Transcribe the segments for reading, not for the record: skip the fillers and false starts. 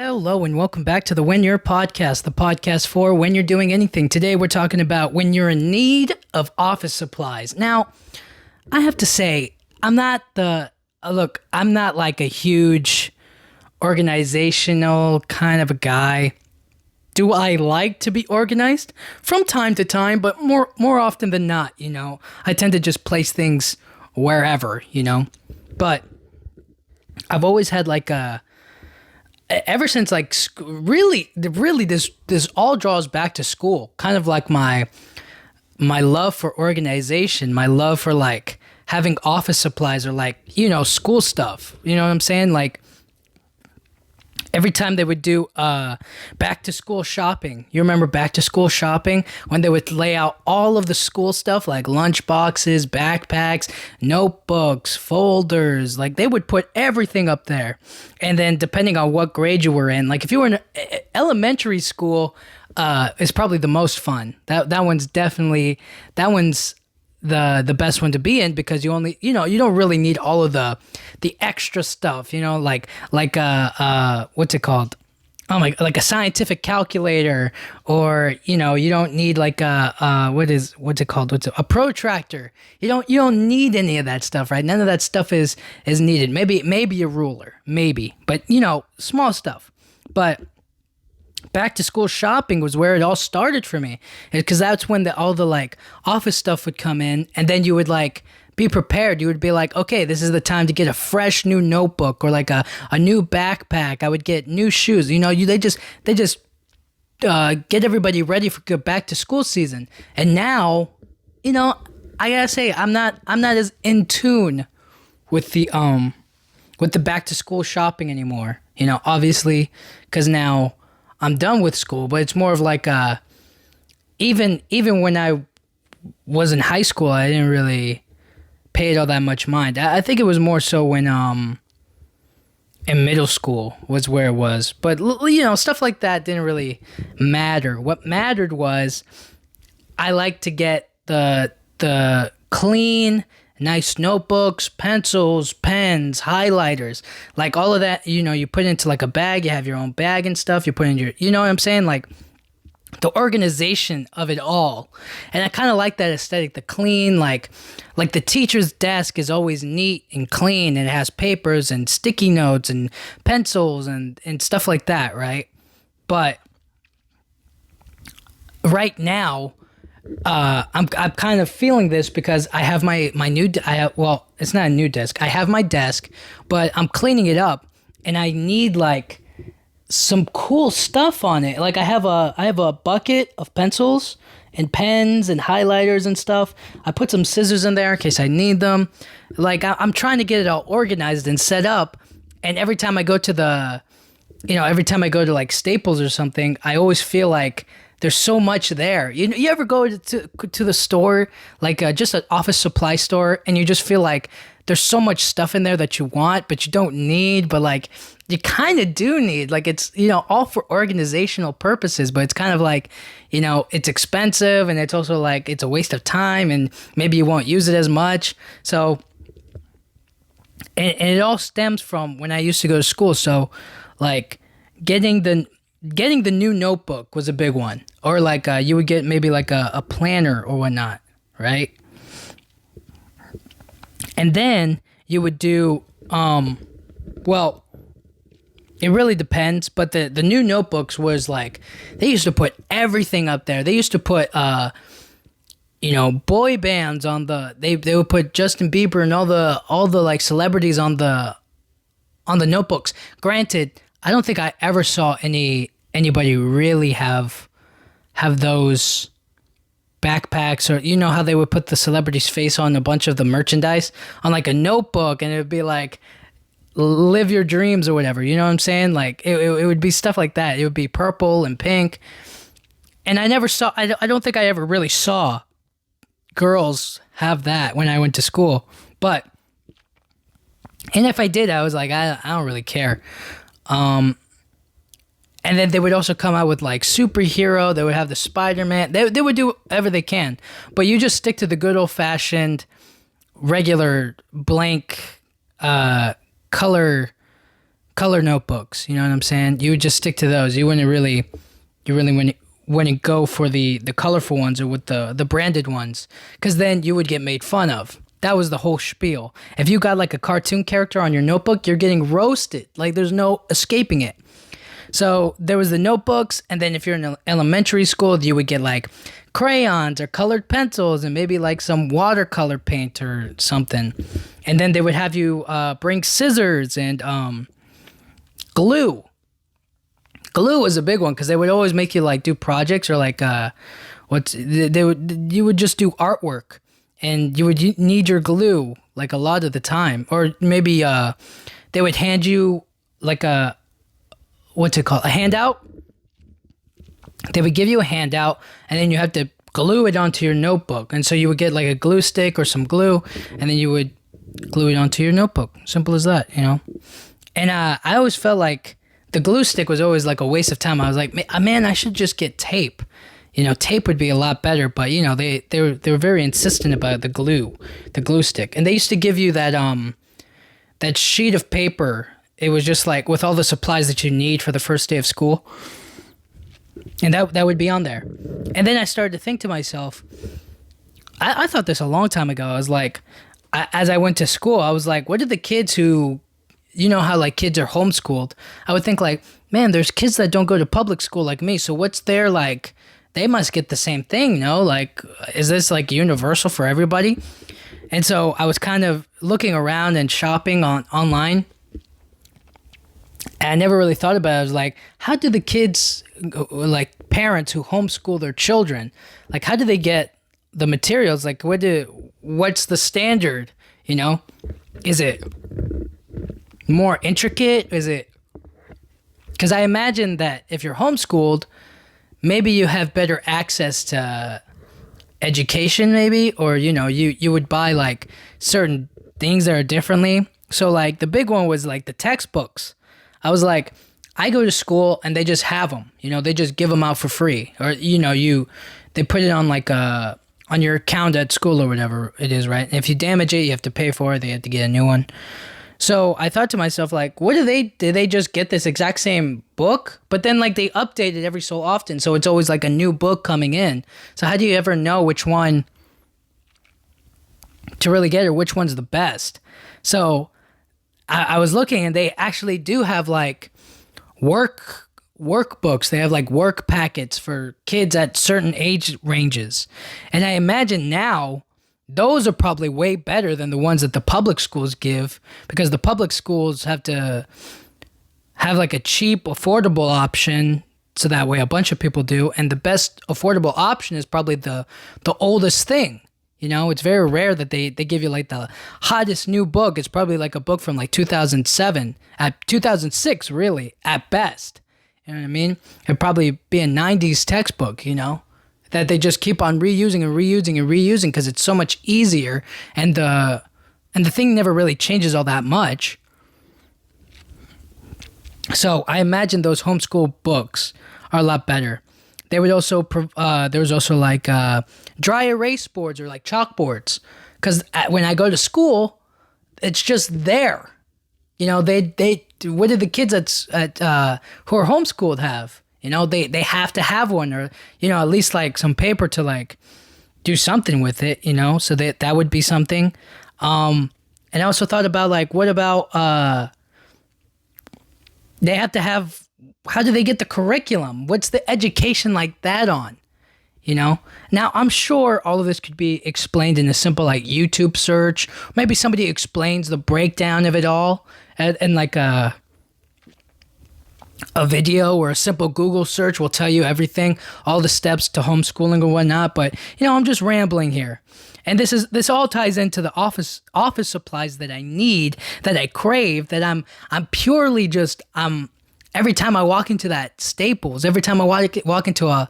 Hello and welcome back to the When You're podcast, the podcast for when you're doing anything. Today we're talking about when you're in need of office supplies. Now, I have to say, I'm not like a huge organizational kind of a guy. Do I like to be organized? From time to time, but more often than not, I tend to just place things wherever, But I've always had ever since really this all draws back to school, kind of like my love for organization, my love for having office supplies or school stuff, you know what I'm saying? Every time they would do back to school shopping, you remember back to school shopping when they would lay out all of the school stuff like lunch boxes, backpacks, notebooks, folders, they would put everything up there. And then depending on what grade you were in, if you were in elementary school, is probably the most fun. That one's the best one to be in because you only you don't really need all of the extra stuff, what's it called, like a scientific calculator, or you don't need what's it called, a protractor. You don't need any of that stuff, right? None of that stuff is needed. Maybe a ruler, maybe, but small stuff. But back to school shopping was where it all started for me, because that's when all the office stuff would come in, and then you would be prepared. You would be like, okay, this is the time to get a fresh new notebook or a new backpack. I would get new shoes. They just get everybody ready for back to school season. And now, I gotta say, I'm not as in tune with the back to school shopping anymore. Obviously, because now I'm done with school, but it's more of even when I was in high school, I didn't really pay it all that much mind. I think it was more so when in middle school was where it was. But stuff like that didn't really matter. What mattered was I like to get the clean, nice notebooks, pencils, pens, highlighters, all of that. You put into a bag. You have your own bag and stuff. You put in your, you know what I'm saying? The organization of it all. And I kind of like that aesthetic, the clean, like the teacher's desk is always neat and clean, and it has papers and sticky notes and pencils and stuff like that, right? But right now, I'm kind of feeling this because I have my new, it's not a new desk. I have my desk, but I'm cleaning it up, and I need some cool stuff on it. I have a bucket of pencils and pens and highlighters and stuff. I put some scissors in there in case I need them. I'm trying to get it all organized and set up. And every time I go to Staples or something, I always feel like there's so much there. You ever go to the store, just an office supply store, and you just feel like there's so much stuff in there that you want, but you don't need, but you kind of do need. It's, all for organizational purposes, but it's kind of it's expensive, and it's also it's a waste of time, and maybe you won't use it as much. So, and it all stems from when I used to go to school. So, getting the new notebook was a big one, or you would get maybe a planner or whatnot, right? And then you would do, it really depends, but the new notebooks was they used to put everything up there. They used to put, boy bands on they would put Justin Bieber and all the celebrities on the notebooks. Granted, I don't think I ever saw anybody really have those backpacks, or how they would put the celebrity's face on a bunch of the merchandise on a notebook, and it would be live your dreams or whatever, you know what I'm saying? It would be stuff like that. It would be purple and pink, and I don't think I ever really saw girls have that when I went to school. But and if I did, I was I don't really care. And then they would also come out with superhero. They would have the Spider-Man. They would do whatever they can. But you just stick to the good old-fashioned, regular, blank, color color notebooks. You know what I'm saying? You would just stick to those. You really wouldn't go for the colorful ones or with the branded ones, because then you would get made fun of. That was the whole spiel. If you got like a cartoon character on your notebook, you're getting roasted. Like there's no escaping it. So there was the notebooks, and then if you're in elementary school, you would get like crayons or colored pencils and maybe like some watercolor paint or something. And then they would have you bring scissors and glue. Glue was a big one because they would always make you like do projects or like you would just do artwork, and you would need your glue like a lot of the time. Or maybe they would hand you like a what's it called, a handout. They would give you a handout, and then you have to glue it onto your notebook. And so you would get like a glue stick or some glue, and then you would glue it onto your notebook. Simple as that, you know. And I always felt like the glue stick was always like a waste of time. I was like, man, I should just get tape. You know, tape would be a lot better. But you know, they were very insistent about the glue stick. And they used to give you that sheet of paper. It was just like with all the supplies that you need for the first day of school. And that would be on there. And then I started to think to myself, I thought this a long time ago. I was like, as I went to school, I was like, what are the kids who, you know how like kids are homeschooled? I would think like, man, there's kids that don't go to public school like me. So what's their like, they must get the same thing, no? Like, is this like universal for everybody? And so I was kind of looking around and shopping online. And I never really thought about it. I was like, how do the kids, like parents who homeschool their children, like how do they get the materials? Like what's the standard, you know? Is it more intricate? Is it, because I imagine that if you're homeschooled, maybe you have better access to education maybe, or, you know, you would buy like certain things that are differently. So like the big one was like the textbooks. I was like, I go to school and they just have them, you know, they just give them out for free, or, you know, they put it on like on your account at school or whatever it is, right? And if you damage it, you have to pay for it. They have to get a new one. So I thought to myself, like, did they just get this exact same book? But then like they update it every so often. So it's always like a new book coming in. So how do you ever know which one to really get or which one's the best? So I was looking, and they actually do have like workbooks. They have like work packets for kids at certain age ranges. And I imagine now those are probably way better than the ones that the public schools give, because the public schools have to have like a cheap, affordable option, so that way a bunch of people do. And the best affordable option is probably the oldest thing. You know, it's very rare that they give you like the hottest new book. It's probably like a book from like 2007, at 2006, really, at best. You know what I mean? It'd probably be a 90s textbook, you know, that they just keep on reusing and reusing and reusing because it's so much easier, and the thing never really changes all that much. So I imagine those homeschool books are a lot better. They would also, there was also like dry erase boards or like chalkboards. Because when I go to school, it's just there. You know, what do the kids at who are homeschooled have? You know, they have to have one, or, you know, at least like some paper to like do something with it, you know, so that would be something. And I also thought about like, what about, they have to have, how do they get the curriculum? What's the education like that on? You know? Now, I'm sure all of this could be explained in a simple like YouTube search. Maybe somebody explains the breakdown of it all and like a video, or a simple Google search will tell you everything, all the steps to homeschooling or whatnot. But, you know, I'm just rambling here. And this all ties into the office supplies that I need, that I crave, that I'm purely just, every time I walk into that Staples, every time I walk into a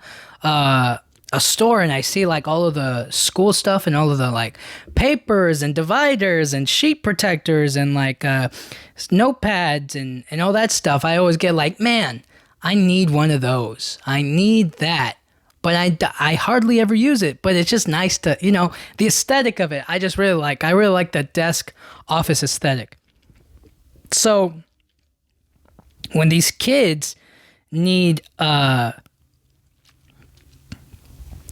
store and I see like all of the school stuff and all of the like papers and dividers and sheet protectors and like notepads and all that stuff, I always get like, man, I need one of those. I need that. But I hardly ever use it. But it's just nice to, you know, the aesthetic of it. I really like the desk office aesthetic. So when these kids need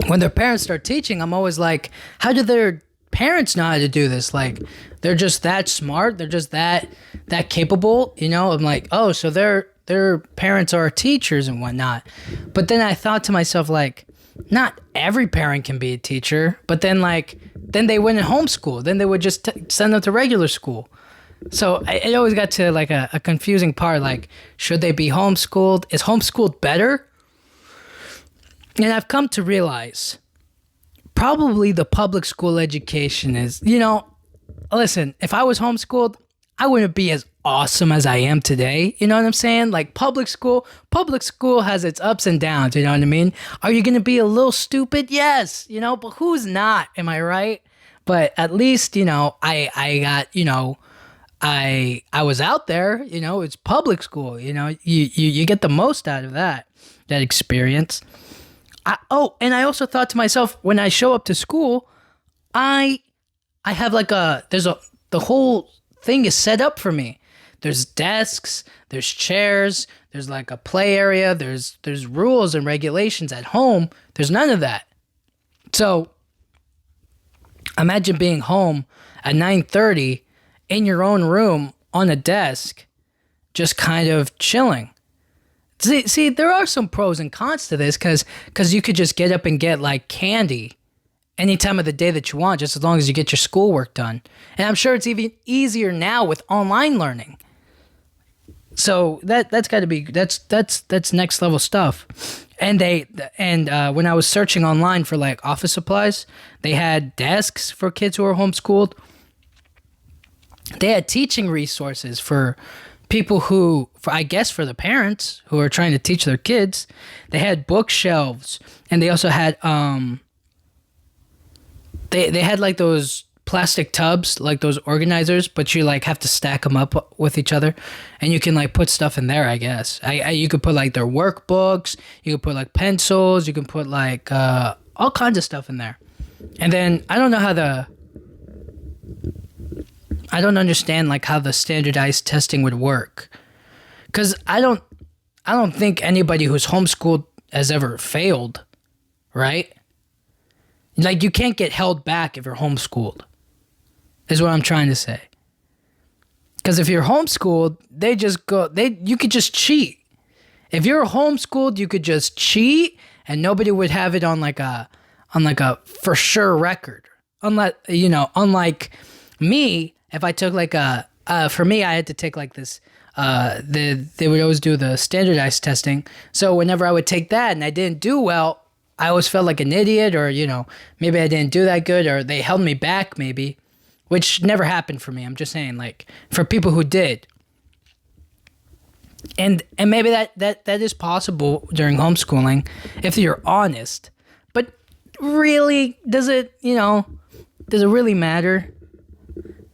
when their parents start teaching, I'm always like, how do their parents know how to do this? Like, they're just that smart, they're just that capable, you know? I'm like, oh, so their parents are teachers and whatnot. But then I thought to myself, like, not every parent can be a teacher, but then they wouldn't homeschool, then they would just send them to regular school. So it always got to like a confusing part, like, should they be homeschooled? Is homeschooled better? And I've come to realize probably the public school education is, listen, if I was homeschooled, I wouldn't be as awesome as I am today. You know what I'm saying? Like public school has its ups and downs. You know what I mean? Are you going to be a little stupid? Yes, but who's not? Am I right? But at least, I got, I was out there, it's public school, you get the most out of that experience. And I also thought to myself, when I show up to school, I have like the whole thing is set up for me. There's desks, there's chairs, there's like a play area, there's rules and regulations. At home, there's none of that. So imagine being home at 9:30 in your own room on a desk, just kind of chilling. See, there are some pros and cons to this because you could just get up and get like candy any time of the day that you want, just as long as you get your schoolwork done. And I'm sure it's even easier now with online learning. So that's got to be that's next level stuff. And when I was searching online for like office supplies, they had desks for kids who are homeschooled. They had teaching resources for people for the parents who are trying to teach their kids. They had bookshelves, and they also had they had like those plastic tubs, like those organizers, but you like have to stack them up with each other, and you can like put stuff in there. I guess you could put like their workbooks, you could put like pencils, you can put like all kinds of stuff in there. And then I don't understand like how the standardized testing would work, because I don't think anybody who's homeschooled has ever failed, right? Like you can't get held back if you're homeschooled, is what I'm trying to say. Because if you're homeschooled, you could just cheat. If you're homeschooled, you could just cheat, and nobody would have it on like a for sure record. Unlike me. If I took like for me, I had to take like this, they would always do the standardized testing. So whenever I would take that and I didn't do well, I always felt like an idiot, or, maybe I didn't do that good, or they held me back maybe, which never happened for me. I'm just saying, like, for people who did. And maybe that is possible during homeschooling if you're honest. But really, does it really matter?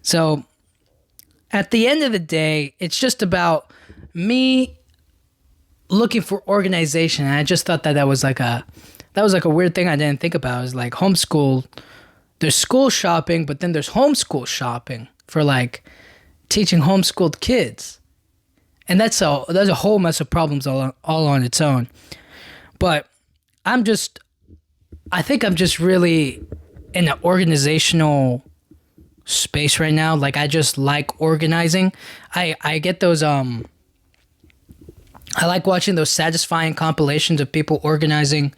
So at the end of the day, it's just about me looking for organization. And I just thought that was like a weird thing I didn't think about. It was like homeschool, there's school shopping, but then there's homeschool shopping for like teaching homeschooled kids. And that's a whole mess of problems all on its own. But I think I'm just really in an organizational space right now. Like I just like organizing. I get those I like watching those satisfying compilations of people organizing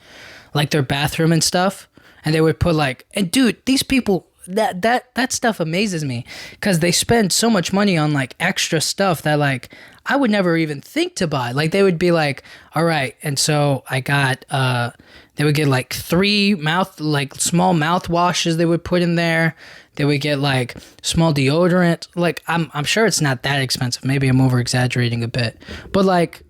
like their bathroom and stuff, and they would put like, and dude, these people, that stuff amazes me because they spend so much money on like extra stuff that like I would never even think to buy. Like they would be like, all right, and so I got they would get like 3 small mouthwashes they would put in there. They would get like small deodorant. Like I'm sure it's not that expensive. Maybe I'm over exaggerating a bit. But like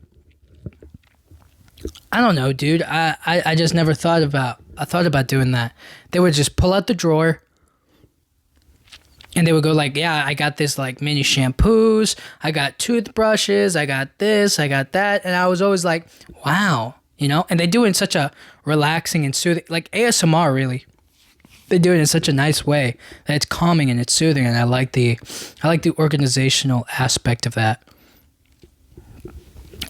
I don't know, dude. I just never thought about doing that. They would just pull out the drawer and they would go like, yeah, I got this like mini shampoos, I got toothbrushes, I got this, I got that. And I was always like, wow, and they do it in such a relaxing and soothing, like ASMR really. They do it in such a nice way that it's calming and it's soothing, and I like the organizational aspect of that.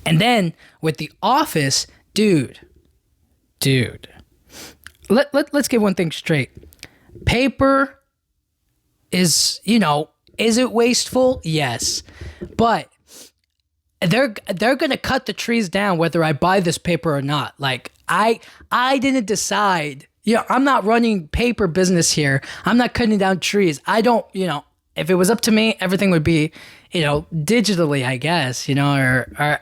And then with The Office, dude, let's get one thing straight. Paper is, is it wasteful? Yes. But they're gonna cut the trees down whether I buy this paper or not. Like I didn't decide. I'm not running paper business here. I'm not cutting down trees. I don't. If it was up to me, everything would be, digitally, I guess. Or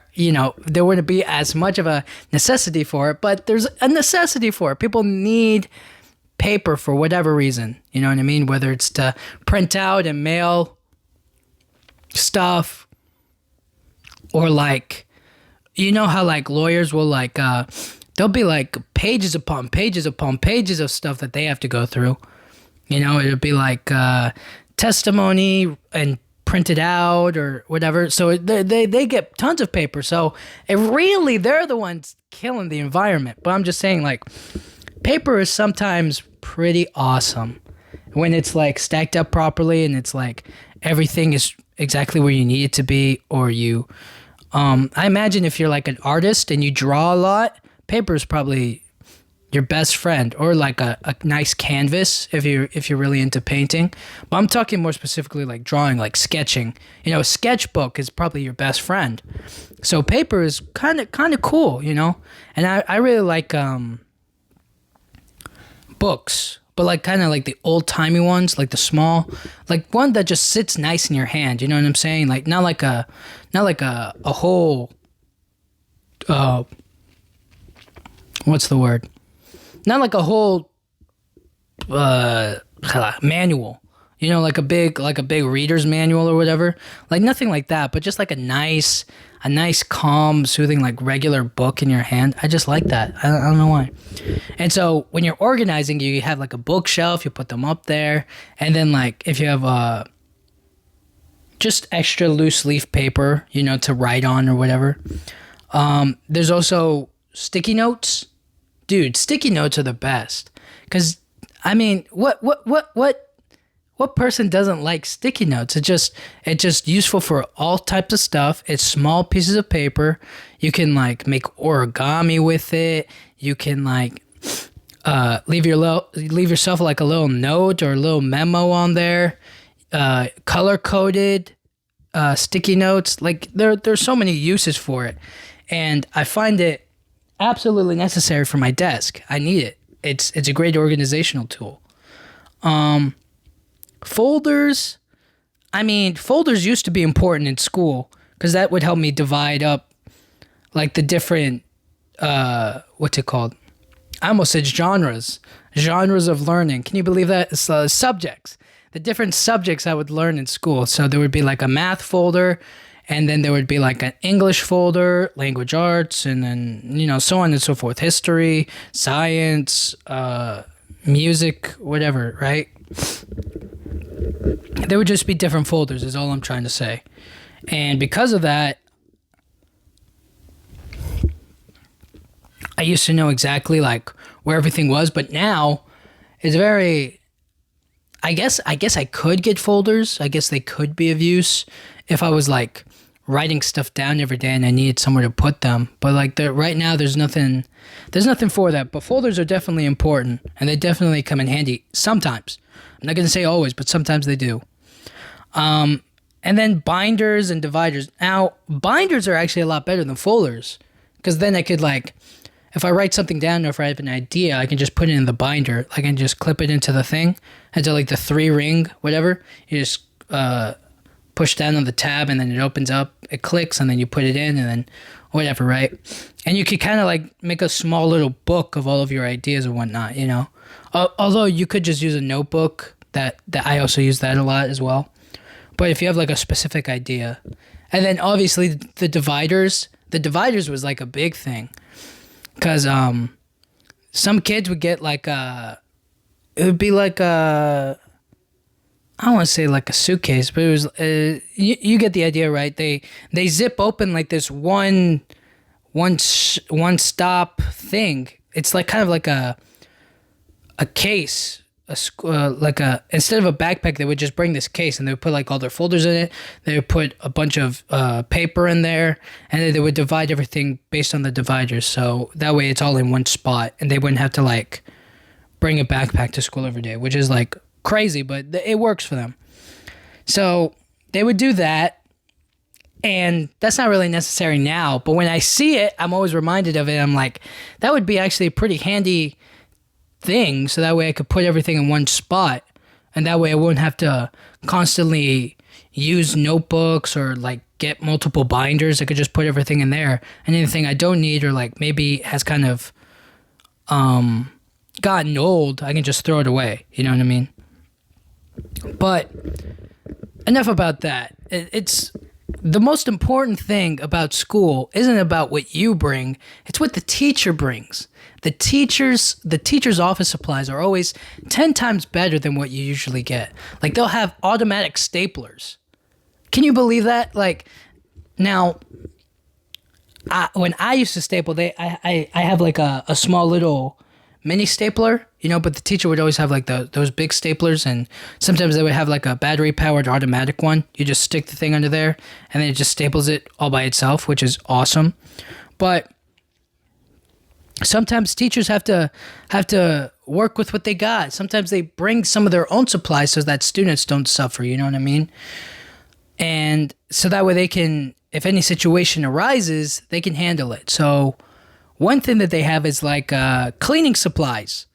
there wouldn't be as much of a necessity for it. But there's a necessity for it. People need paper for whatever reason. You know what I mean? Whether it's to print out and mail stuff. Or like, how like lawyers will like, there'll be like pages upon pages upon pages of stuff that they have to go through. It'll be like testimony and printed out or whatever. So they get tons of paper. So they're the ones killing the environment. But I'm just saying, like, paper is sometimes pretty awesome when it's like stacked up properly and it's like everything is exactly where you need it to be, or you. I imagine if you're like an artist and you draw a lot, paper is probably your best friend, or like a nice canvas if you're really into painting. But I'm talking more specifically like drawing, like sketching. A sketchbook is probably your best friend. So paper is kind of cool, and I really like books. But like kind of like the old timey ones, like the small, like one that just sits nice in your hand. You know what I'm saying? Like not like a whole. What's the word? Not like a whole manual. Like a big reader's manual or whatever. Like nothing like that, but just like a nice, calm, soothing, like regular book in your hand. I just like that. I don't know why. And so when you're organizing, you have like a bookshelf, you put them up there. And then like if you have just extra loose leaf paper, to write on or whatever. There's also sticky notes. Dude, sticky notes are the best. Because, I mean, what person doesn't like sticky notes? It's just useful for all types of stuff. It's small pieces of paper. You can like make origami with it. You can like leave yourself like a little note or a little memo on there. Color coded sticky notes. Like there's so many uses for it, and I find it absolutely necessary for my desk. I need it. It's a great organizational tool. Folders. I mean, folders used to be important in school because that would help me divide up like the different, what's it called? I almost said genres of learning. Can you believe that? It's, subjects, the different subjects I would learn in school. So there would be like a math folder, and then there would be like an English folder, language arts, and then, so on and so forth. History, science, music, whatever, right? There would just be different folders is all I'm trying to say. And because of that, I used to know exactly like where everything was, but now it's very, I guess I could get folders. I guess they could be of use if I was like writing stuff down every day and I needed somewhere to put them. But like right now there's nothing for that. But folders are definitely important, and they definitely come in handy sometimes. I'm not going to say always, but sometimes they do. And then binders and dividers. Now, binders are actually a lot better than folders, because then I could like, if I write something down or if I have an idea, I can just put it in the binder. I can just clip it into the thing, into like the 3-ring, whatever. You just push down on the tab and then it opens up, it clicks, and then you put it in, and then whatever, right? And you could kind of like make a small little book of all of your ideas and whatnot, Although you could just use a notebook, that I also use that a lot as well. But if you have like a specific idea, and then obviously the dividers was like a big thing, because some kids would get like it would be like I don't want to say like a suitcase, but it was you get the idea, right? They zip open like this one stop thing. It's like kind of like a case like a instead of a backpack, they would just bring this case and they would put like all their folders in it. They would put a bunch of paper in there, and then they would divide everything based on the dividers. So that way, it's all in one spot, and they wouldn't have to like bring a backpack to school every day, which is like crazy, but it works for them. So they would do that, and that's not really necessary now. But when I see it, I'm always reminded of it. I'm like, that would be actually a pretty handy thing, so that way I could put everything in one spot, and that way I wouldn't have to constantly use notebooks or like get multiple binders. I could just put everything in there, and anything I don't need or like maybe has kind of gotten old, I can just throw it away. You know what I mean? But enough about that. It's the most important thing about school isn't about what you bring, it's what the teacher brings. The teacher's office supplies are always 10 times better than what you usually get. Like, they'll have automatic staplers. Can you believe that? Like, now, when I used to staple, I have like a small little mini stapler, but the teacher would always have like those big staplers, and sometimes they would have like a battery powered automatic one. You just stick the thing under there and then it just staples it all by itself, which is awesome. But sometimes teachers have to work with what they got. Sometimes they bring some of their own supplies so that students don't suffer, you know what I mean? And so that way they can, if any situation arises, they can handle it. So one thing that they have is like cleaning supplies.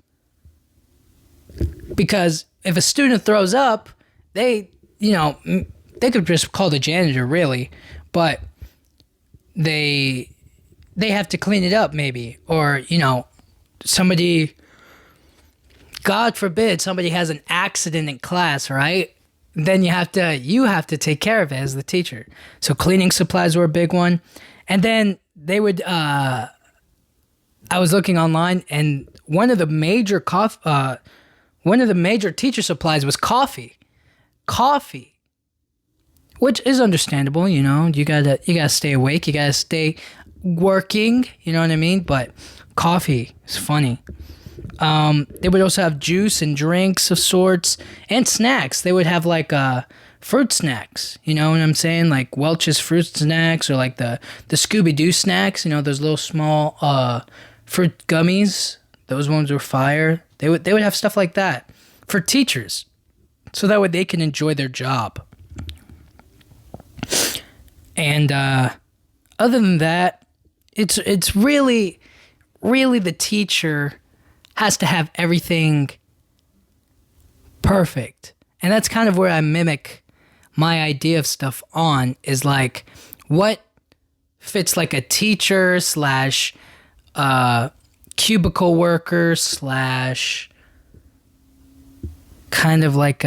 Because if a student throws up, they could just call the janitor, really, but they have to clean it up, maybe. Or, somebody, God forbid, somebody has an accident in class, right? Then you have to take care of it as the teacher. So cleaning supplies were a big one. And then they would, I was looking online, and one of the major teacher supplies was coffee. Coffee. Which is understandable, you gotta stay awake, you gotta stay working, you know what I mean? But coffee is funny. They would also have juice and drinks of sorts and snacks. They would have like fruit snacks, you know what I'm saying? Like Welch's fruit snacks, or like the Scooby-Doo snacks, those little small fruit gummies. Those ones were fire. They would have stuff like that for teachers, so that way they can enjoy their job. And other than that, it's really the teacher has to have everything perfect. And that's kind of where I mimic my idea of stuff on, is like what fits like a teacher slash cubicle worker slash kind of like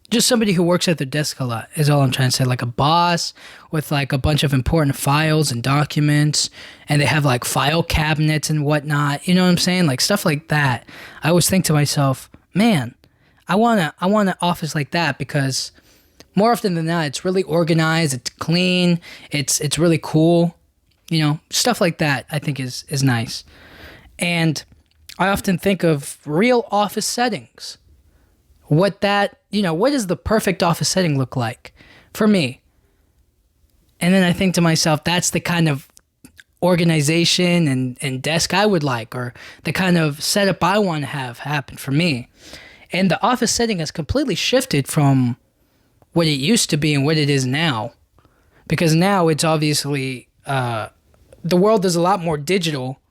just somebody who works at their desk a lot, is all I'm trying to say. Like a boss with like a bunch of important files and documents, and they have like file cabinets and whatnot. You know what I'm saying? Like stuff like that. I always think to myself, man, I want an office like that, because more often than not, it's really organized, it's clean, it's really cool. Stuff like that I think is nice. And I often think of real office settings. What does the perfect office setting look like for me? And then I think to myself, that's the kind of organization and desk I would like, or the kind of setup I want to have happen for me. And the office setting has completely shifted from what it used to be and what it is now. Because now it's obviously, the world is a lot more digital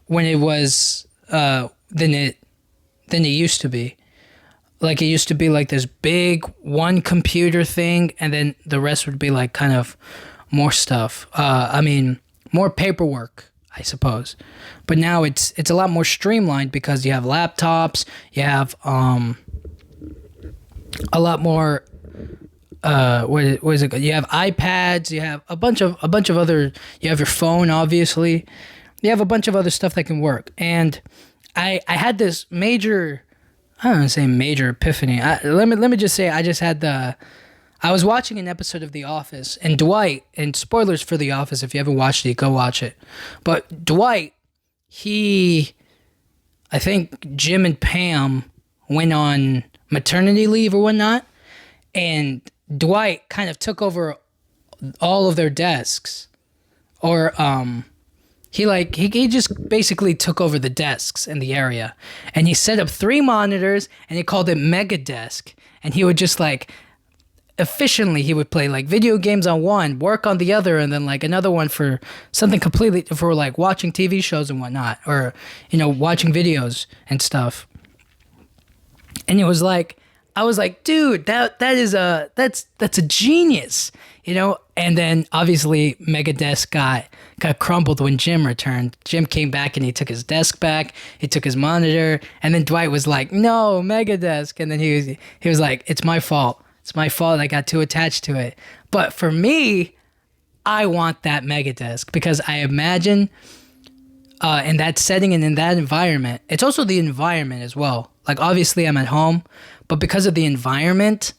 when it was, than it used to be. Like, it used to be like this big one computer thing, and then the rest would be like kind of more stuff. More paperwork, I suppose. But now it's a lot more streamlined, because you have laptops, you have a lot more what is it? You have iPads, you have a bunch of other, you have your phone, obviously. You have a bunch of other stuff that can work. And I had this major, I don't want to say major epiphany. Let me just say, I was watching an episode of The Office, and Dwight, and spoilers for The Office, if you haven't watched it, go watch it. But Dwight, I think Jim and Pam went on maternity leave or whatnot, and Dwight kind of took over all of their desks, or he just basically took over the desks in the area, and he set up 3 monitors, and he called it Mega Desk, and he would just like efficiently he would play like video games on one, work on the other, and then like another one for something completely for like watching TV shows and whatnot, or watching videos and stuff. And it was like, I was like, dude, that's a genius, And then obviously Megadesk got crumbled when Jim returned. Jim came back and he took his desk back. He took his monitor, and then Dwight was like, "No, Megadesk," and then he was like, "It's my fault. It's my fault. I got too attached to it." But for me, I want that Megadesk because I imagine in that setting and in that environment, it's also the environment as well. Like obviously I'm at home, but because of the environment,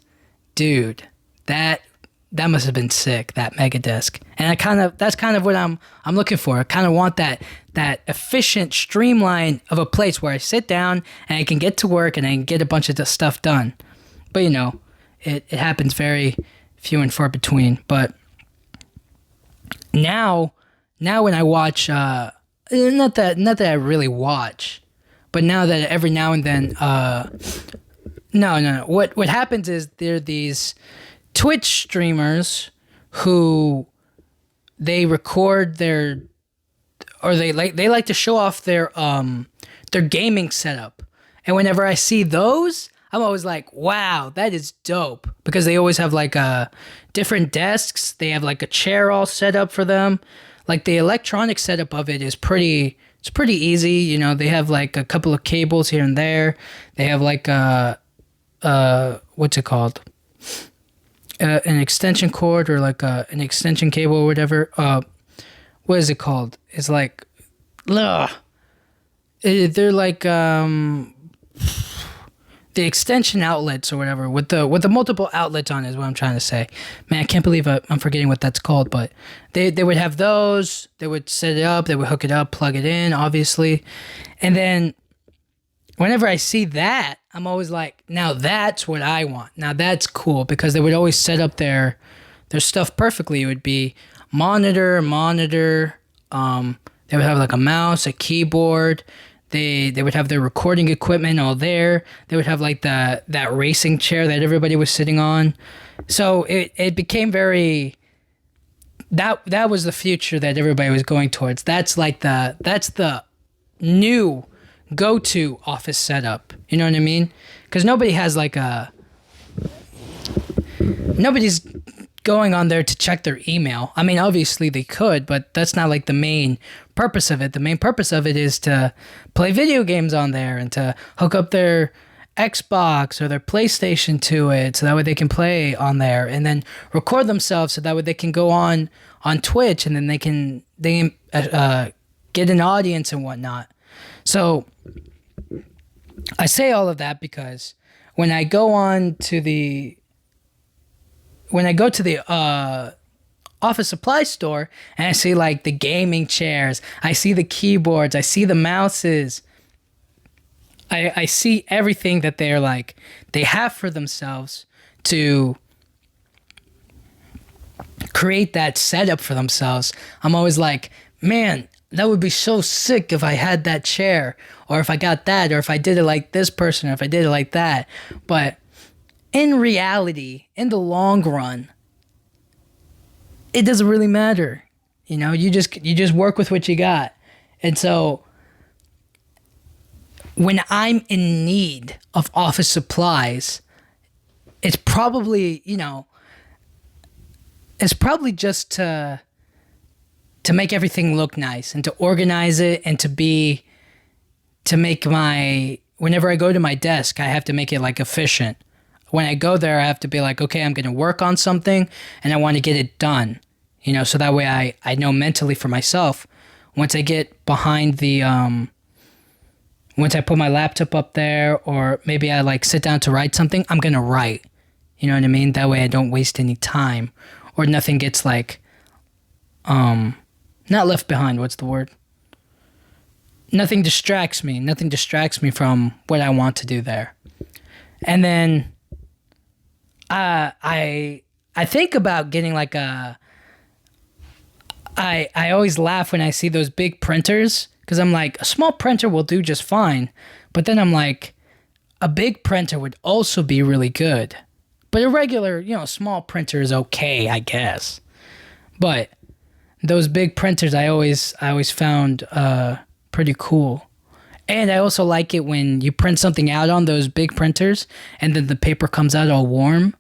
dude, that must have been sick, that Megadesk. And that's kind of what I'm looking for. I kind of want that efficient streamline of a place where I sit down and I can get to work and I can get a bunch of stuff done. But it happens very few and far between. But now when I watch, not that I really watch, but now that every now and then, no. What happens is there are these Twitch streamers who they record they like to show off their gaming setup, and whenever I see those, I'm always like, wow, that is dope, because they always have like different desks. They have like a chair all set up for them. Like the electronic setup of it is pretty easy. They have like a couple of cables here and there. They have like what's it called? An extension cord, or like an extension cable or whatever. What is it called? It's like, they're like the extension outlets or whatever with the multiple outlets on it is what I'm trying to say. Man, I can't believe I'm forgetting what that's called, but they would have those. They would set it up. They would hook it up, plug it in, obviously, and then whenever I see that, I'm always like, now that's what I want. Now that's cool, because they would always set up their stuff perfectly. It would be monitor. They would have like a mouse, a keyboard. They would have their recording equipment all there. They would have like that racing chair that everybody was sitting on. So it became very, that was the future that everybody was going towards. That's the new go-to office setup. You know what I mean? Because nobody's going on there to check their email. I mean, obviously they could, but that's not like the main purpose of it. The main purpose of it is to play video games on there and to hook up their Xbox or their PlayStation to it, so that way they can play on there, and then record themselves so that way they can go on Twitch, and then they can get an audience and whatnot. So I say all of that because when I go to the office supply store and I see like the gaming chairs, I see the keyboards, I see the mouses, I see everything that they're like, they have for themselves to create that setup for themselves. I'm always like, man, that would be so sick if I had that chair, or if I got that, or if I did it like this person, or if I did it like that. But in reality, in the long run, it doesn't really matter. You just work with what you got. And so when I'm in need of office supplies, it's probably just to make everything look nice and to organize it, and whenever I go to my desk, I have to make it like efficient. When I go there, I have to be like, okay, I'm going to work on something and I want to get it done, so that way I know mentally for myself, once I get behind once I put my laptop up there, or maybe I like sit down to write something, I'm going to write, you know what I mean? That way I don't waste any time, or nothing gets like, not left behind. What's the word? nothing distracts me. Nothing distracts me from what I want to do there. And then I think about getting like I always laugh when I see those big printers because I'm like, a small printer will do just fine. But then I'm like, a big printer would also be really good. But a regular, small printer is okay, I guess. But those big printers I always found pretty cool. And I also like it when you print something out on those big printers and then the paper comes out all warm.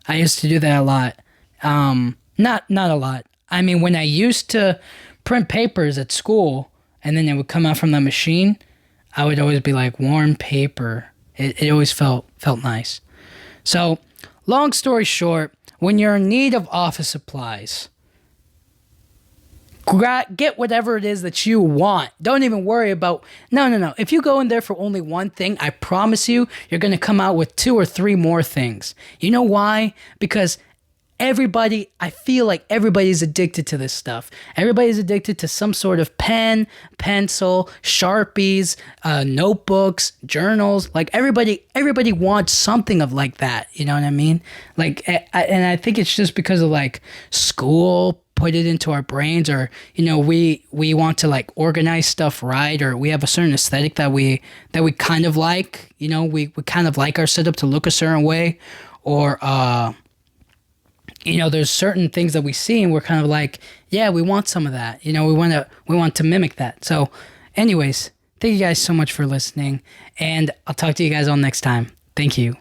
I used to do that a lot. Not a lot. I mean, when I used to print papers at school and then it would come out from the machine, I would always be like, warm paper. It always felt nice. So, long story short, when you're in need of office supplies, get whatever it is that you want. Don't even worry about... No. If you go in there for only one thing, I promise you, you're going to come out with 2 or 3 more things. You know why? Because I feel like everybody's addicted to this stuff. Everybody's addicted to some sort of pen, pencil, Sharpies, notebooks, journals. Like everybody wants something of like that. You know what I mean? Like, and I think it's just because of like school put it into our brains, or we want to like organize stuff right, or we have a certain aesthetic that we kind of like. We kind of like our setup to look a certain way, or there's certain things that we see and we're kind of like, yeah, we want some of that. We want to mimic that. So anyways, thank you guys so much for listening, and I'll talk to you guys all next time. Thank you.